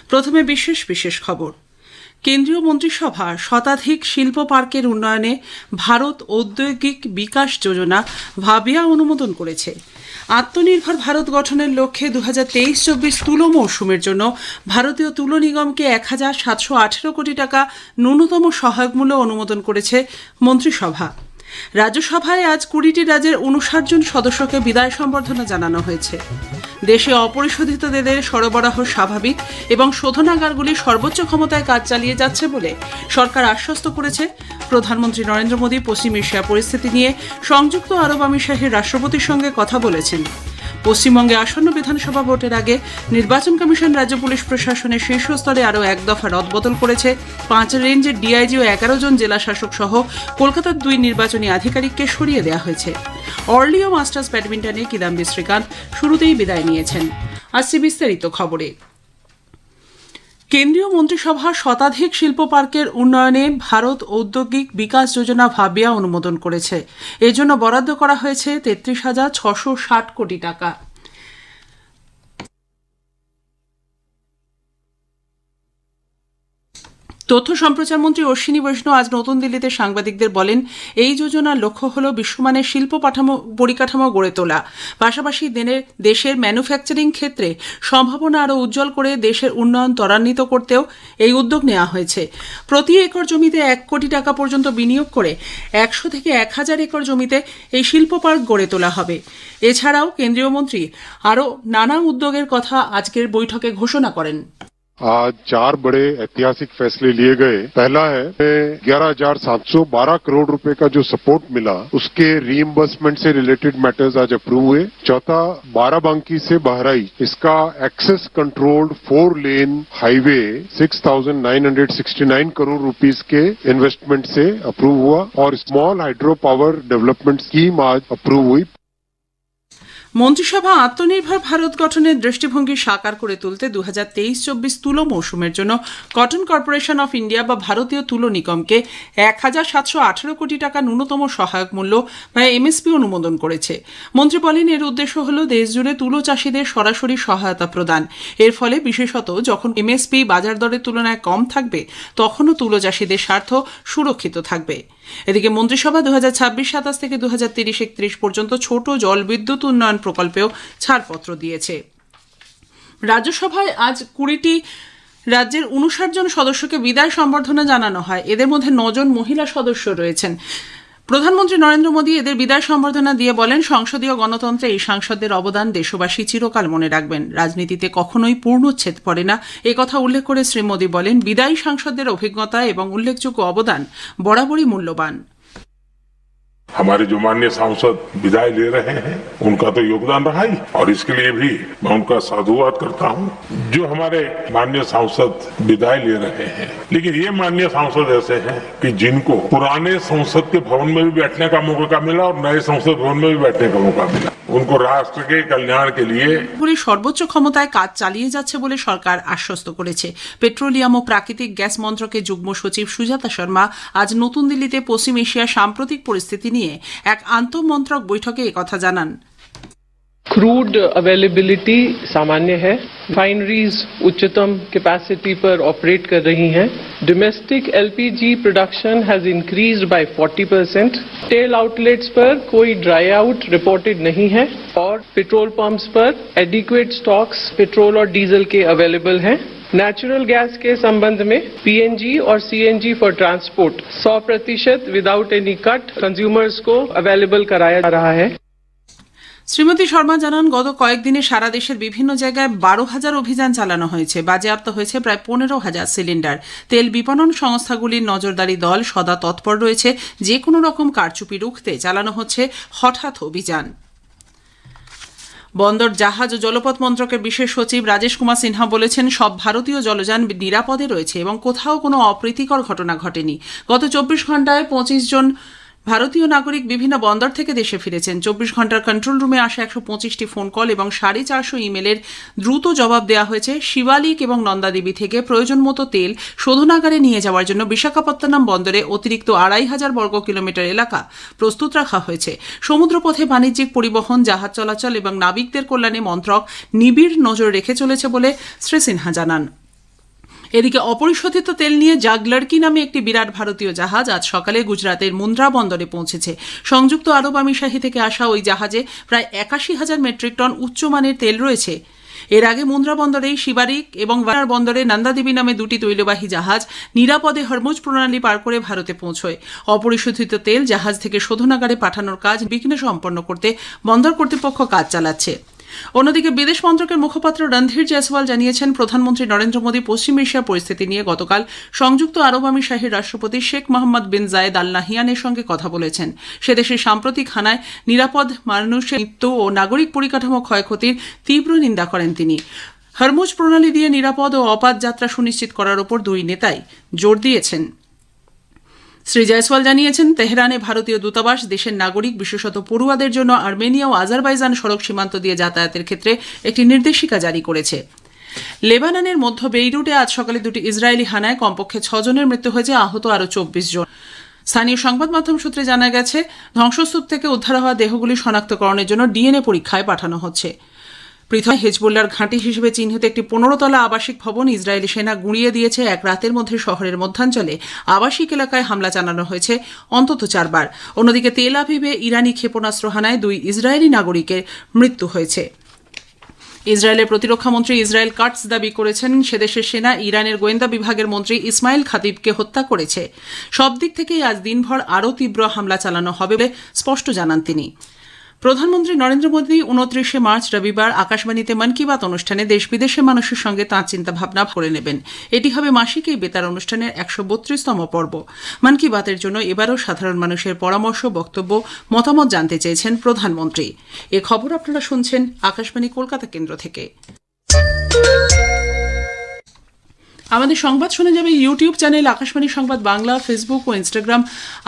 প্রথমে বিশেষ খবর। কেন্দ্রীয় মন্ত্রিসভা শতাধিক শিল্প পার্কের উন্নয়নে ভারত ঔদ্যোগিক বিকাশ যোজনা ভাবিয়া অনুমোদন করেছে। আত্মনির্ভর ভারত গঠনের লক্ষ্যে 2023-24 তুলো মৌসুমের জন্য ভারতীয় তুলো নিগমকে 1,718 কোটি টাকা ন্যূনতম সহায়ক মূল্য অনুমোদন করেছে মন্ত্রিসভা। রাজ্যসভায় আজ 20টি রাজ্যের 59 জন সদস্যকে বিদায় সম্বর্ধনা জানানো হয়েছে। দেশে অপরিশোধিত তেলের সরবরাহ স্বাভাবিক এবং শোধনাগারগুলি সর্বোচ্চ ক্ষমতায় কাজ চালিয়ে যাচ্ছে বলে সরকার আশ্বস্ত করেছে। প্রধানমন্ত্রী নরেন্দ্র মোদী পশ্চিম এশিয়া পরিস্থিতি নিয়ে সংযুক্ত আরব আমিরশাহীর রাষ্ট্রপতির সঙ্গে কথা বলেছেন। পশ্চিমবঙ্গে আসন্ন বিধানসভা ভোটের আগে নির্বাচন কমিশন রাজ্য পুলিশ প্রশাসনের শীর্ষস্তরে আরও এক দফা রদবদল করেছে। 5 রেঞ্জের ডিআইজি ও 11 জন জেলা শাসক সহ কলকাতার 2 নির্বাচনী আধিকারিককে সরিয়ে দেওয়া হয়েছে। অর্লিও মাস্টার্স ব্যাডমিন্টনে কিদাম্বি শ্রীকান্ত শুরুতেই বিদায় নিয়েছেন। আসছে বিস্তারিত খবরে। কেন্দ্রীয় মন্ত্রিসভা শতাধিক শিল্প পার্কের উন্নয়নে ভারত ঔদ্যোগিক বিকাশ যোজনা ভাবিয়া অনুমোদন করেছে। এজন্য বরাদ্দ করা হয়েছে 33,660 কোটি টাকা। তথ্য সম্প্রচার মন্ত্রী অশ্বিনী বৈষ্ণব আজ নতুন দিল্লিতে সাংবাদিকদের বলেন, এই যোজনার লক্ষ্য হল বিশ্বমানের শিল্প পরিকাঠামো গড়ে তোলা, পাশাপাশি দেশের ম্যানুফ্যাকচারিং ক্ষেত্রে সম্ভাবনা আরও উজ্জ্বল করে দেশের উন্নয়ন ত্বরান্বিত করতেও এই উদ্যোগ নেওয়া হয়েছে। প্রতি একর জমিতে 1 কোটি টাকা পর্যন্ত বিনিয়োগ করে 100 থেকে 1000 একর জমিতে এই শিল্প পার্ক গড়ে তোলা হবে। এছাড়াও কেন্দ্রীয় মন্ত্রী আরও নানা উদ্যোগের কথা আজকের বৈঠকে ঘোষণা করেন। आज 4 बड़े ऐतिहासिक फैसले लिए गए। पहला है 11,712 करोड़ रुपए का जो सपोर्ट मिला उसके रीइंबर्समेंट से रिलेटेड मैटर्स आज अप्रूव हुए। चौथा, बाराबंकी से बहराइच इसका access controlled 4 lane highway 6,969 crore rupees के इन्वेस्टमेंट से अप्रूव हुआ और small hydro power development scheme आज अप्रूव हुई। মন্ত্রিসভা আত্মনির্ভর ভারত গঠনের দৃষ্টিভঙ্গি সাকার করে তুলতে 2023-24 তুলো মৌসুমের জন্য কটন কর্পোরেশন অফ ইন্ডিয়া বা ভারতীয় তুলো নিগমকে 1,718 কোটি টাকা ন্যূনতম সহায়ক মূল্য বা এমএসপি অনুমোদন করেছে। মন্ত্রী বলেন, এর উদ্দেশ্য হল দেশজুড়ে তুলো চাষিদের সরাসরি সহায়তা প্রদান। এর ফলে বিশেষত যখন এমএসপি বাজার দরের তুলনায় কম থাকবে তখনও তুলো চাষিদের স্বার্থ সুরক্ষিত থাকবে। এদিকে মন্ত্রিসভা 2026-27 থেকে 2030-31 পর্যন্ত ছোট জল বিদ্যুৎ উন্নয়ন প্রকল্পেও ছাড়পত্র দিয়েছে। রাজ্যসভায় আজ 20টি রাজ্যের 59 জন সদস্যকে বিদায় সম্বর্ধনা জানানো হয়। এদের মধ্যে 9 জন মহিলা সদস্য রয়েছেন। প্রধানমন্ত্রী নরেন্দ্র মোদী এদের বিদায় সম্বর্ধনা দিয়ে বলেন, সংসদীয় গণতন্ত্রে এই সাংসদদের অবদান দেশবাসী চিরকাল মনে রাখবেন। রাজনীতিতে কখনোই পূর্ণচ্ছেদ পড়ে না, একথা উল্লেখ করে শ্রী মোদী বলেন, বিদায়ী সাংসদদের অভিজ্ঞতা এবং উল্লেখযোগ্য অবদান বরাবরই মূল্যবান। हमारे जो माननीय सांसद विदाई ले रहे हैं उनका तो योगदान रहा ही, और इसके लिए भी मैं उनका साधुवाद करता हूं। जो हमारे माननीय सांसद विदाई ले रहे हैं, लेकिन ये माननीय सांसद ऐसे हैं कि जिनको पुराने संसद के भवन में भी बैठने का मौका मिला और नए संसद भवन में भी बैठने का मौका मिला। उनको राष्ट्र के कल्याण के लिए সর্বোচ্চ ক্ষমতায় কাজ চালিয়ে যাচ্ছে বলে সরকার আশ্বস্ত করেছে। পেট্রোলিয়াম ও প্রাকৃতিক গ্যাস মন্ত্রকের যুগ্ম সচিব সুজাতা শর্মা আজ নতুন দিল্লিতে পশ্চিম এশিয়ার সাম্প্রতিক পরিস্থিতি নিয়ে এক আন্তঃমন্ত্রক বৈঠকে একথা জানান। क्रूड अवेलेबिलिटी सामान्य है, रिफाइनरीज उच्चतम कैपेसिटी पर ऑपरेट कर रही हैं, domestic LPG production has increased by 40%, retail outlets पर कोई ड्राई आउट रिपोर्टेड नहीं है और पेट्रोल पंप्स पर एडिक्वेट स्टॉक्स पेट्रोल और डीजल के अवेलेबल हैं। नेचुरल गैस के संबंध में पीएनजी और CNG for transport 100% without any cut consumers को अवेलेबल कराया जा रहा है। শ্রীমতী শর্মা জানান, গত কয়েকদিনে সারা দেশের বিভিন্ন জায়গায় 12,000 অভিযান চালানো হয়েছে। বাজেয়াপ্ত হয়েছে প্রায় 15,000 সিলিন্ডার। তেল বিপণন সংস্থাগুলির নজরদারি দল সদা তৎপর রয়েছে। যে কোনো রকম কারচুপি রুখতে চালানো হচ্ছে হঠাৎ অভিযান। বন্দর, জাহাজ ও জলপথ মন্ত্রকের বিশেষ সচিব রাজেশ কুমার সিনহা বলেছেন, সব ভারতীয় জলযান নিরাপদে রয়েছে এবং কোথাও কোনো অপ্রীতিকর ঘটনা ঘটেনি। গত 24 ঘণ্টায় 25 জন ভারতীয় নাগরিক বিভিন্ন বন্দর থেকে দেশে ফিরেছেন। 24 ঘণ্টার কন্ট্রোল রুমে আসা 125টি ফোন কল এবং 450 ইমেলের দ্রুত জবাব দেওয়া হয়েছে। শিবালিক এবং নন্দাদেবী থেকে প্রয়োজন মতো তেল শোধনাগারে নিয়ে যাওয়ার জন্য বিশাখাপত্তনম বন্দরে অতিরিক্ত 2500 বর্গ কিলোমিটার এলাকা প্রস্তুত রাখা হয়েছে। সমুদ্রপথে বাণিজ্যিক পরিবহন, জাহাজ চলাচল এবং নাবিকদের কল্যাণে মন্ত্রক নিবিড় নজর রেখে চলেছে বলে শ্রী সিনহা জানান। এদিকে অপরিশোধিত তেল নিয়ে জাগলার্কি নামে একটি বিরাট ভারতীয় জাহাজ আজ সকালে গুজরাতের মুন্দ্রা বন্দরে পৌঁছেছে। সংযুক্ত আরব আমিরশাহী থেকে আসা ওই জাহাজে প্রায় ৮১,০০০ মেট্রিক টন উচ্চমানের তেল রয়েছে। এর আগে মুন্দ্রা বন্দরেই শিবারিক এবং ভানার বন্দরে নন্দাদেবী নামে দুটি তৈলবাহী জাহাজ নিরাপদে হরমুজ প্রণালী পার করে ভারতে পৌঁছয়। অপরিশোধিত তেল জাহাজ থেকে শোধনাগারে পাঠানোর কাজ বিঘ্নে সম্পন্ন করতে বন্দর কর্তৃপক্ষ কাজ চালাচ্ছে। অন্যদিকে বিদেশ মন্ত্রকের মুখপাত্র রণধীর জয়সওয়াল জানিয়েছেন, প্রধানমন্ত্রী নরেন্দ্র মোদী পশ্চিম এশিয়ার পরিস্থিতি নিয়ে গতকাল সংযুক্ত আরব আমিরশাহীর রাষ্ট্রপতি শেখ মোহাম্মদ বিন জায়েদ আল নাহিয়ানের সঙ্গে কথা বলেছেন। সে দেশের সাম্প্রতিক হানায় নিরাপদ মানুষের মৃত্যু ও নাগরিক পরিকাঠামো ক্ষয়ক্ষতির তীব্র নিন্দা করেন তিনি। হরমুজ প্রণালী দিয়ে নিরাপদ ও অবাধ যাত্রা সুনিশ্চিত করার ওপর দুই নেতাই জোর দিয়েছেন। শ্রী জয়সওয়াল জানিয়েছেন, তেহরানে ভারতীয় দূতাবাস দেশের নাগরিক বিশেষত পড়ুয়াদের জন্য আর্মেনিয়া ও আজারবাইজান সড়ক সীমান্ত দিয়ে যাতায়াতের ক্ষেত্রে একটি নির্দেশিকা জারি করেছে। লেবাননের মধ্য বেইরুটে আজ সকালে দুটি ইসরায়েলি হানায় কমপক্ষে 6 জনের মৃত্যু হয়েছে, আহত আরও 24 জন। স্থানীয় সংবাদ মাধ্যম সূত্রে জানা গেছে, ধ্বংসস্তূপ থেকে উদ্ধার হওয়া দেহগুলি শনাক্তকরণের জন্য ডিএনএ পরীক্ষায় পাঠানো হচ্ছে। পৃথক হেজবুল্লাহর ঘাঁটি হিসেবে চিহ্নিত একটি 15 তলা আবাসিক ভবন ইসরায়েলি সেনা গুঁড়িয়ে দিয়েছে। এক রাতের মধ্যে শহরের মধ্যাঞ্চলে আবাসিক এলাকায় হামলা চালানো হয়েছে অন্তত 4 বার। অন্যদিকে তেল আভিভে ইরানি ক্ষেপণাস্ত্র হানায় 2 ইসরায়েলি নাগরিকের মৃত্যু হয়েছে। ইসরায়েলের প্রতিরক্ষা মন্ত্রী ইসরায়েল কাটস দাবি করেছেন, সেদেশের সেনা ইরানের গোয়েন্দা বিভাগের মন্ত্রী ইসমাইল খাতিবকে হত্যা করেছে। সব দিক থেকেই আজ দিনভর আরও তীব্র হামলা চালানো হবে বলে স্পষ্ট জানান তিনি। প্রধানমন্ত্রী নরেন্দ্র মোদী 29 মার্চ রবিবার আকাশবাণীতে মন কি বাত অনুষ্ঠানে দেশ বিদেশের মানুষের সঙ্গে তাঁর চিন্তাভাবনা করে নেবেন। এটি হবে মাসিক এই বেতার অনুষ্ঠানের 132তম পর্ব। মন কি বাতের জন্য এবারও সাধারণ মানুষের পরামর্শ, বক্তব্য, মতামত জানতে চেয়েছেন প্রধানমন্ত্রী। এ খবর আপনারা শুনছেন আকাশবাণী কলকাতা কেন্দ্র থেকে। আমাদের সংবাদ শোনা যাবে ইউটিউব চ্যানেল আকাশবাণী সংবাদ বাংলা, ফেসবুক ও ইনস্টাগ্রাম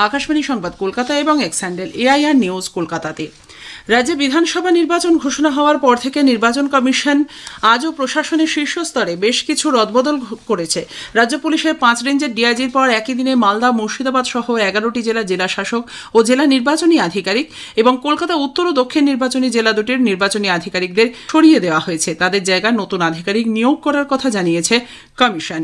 আকাশবাণী সংবাদ কলকাতা এবং এক্স হ্যান্ডেল AIR নিউজ কলকাতাতে। রাজ্যে বিধানসভা নির্বাচন ঘোষণা হওয়ার পর থেকে নির্বাচন কমিশন আজও প্রশাসনের শীর্ষ স্তরে বেশ কিছু রদবদল করেছে। রাজ্য পুলিশের 5 রেঞ্জের ডিআইজির পর একই দিনে মালদা, মুর্শিদাবাদ সহ 11টি জেলা শাসক ও জেলা নির্বাচনী আধিকারিক এবং কলকাতা উত্তর ও দক্ষিণ নির্বাচনী জেলা দুটির নির্বাচনী আধিকারিকদের সরিয়ে দেওয়া হয়েছে। তাদের জায়গায় নতুন আধিকারিক নিয়োগ করার কথা জানিয়েছে কমিশন।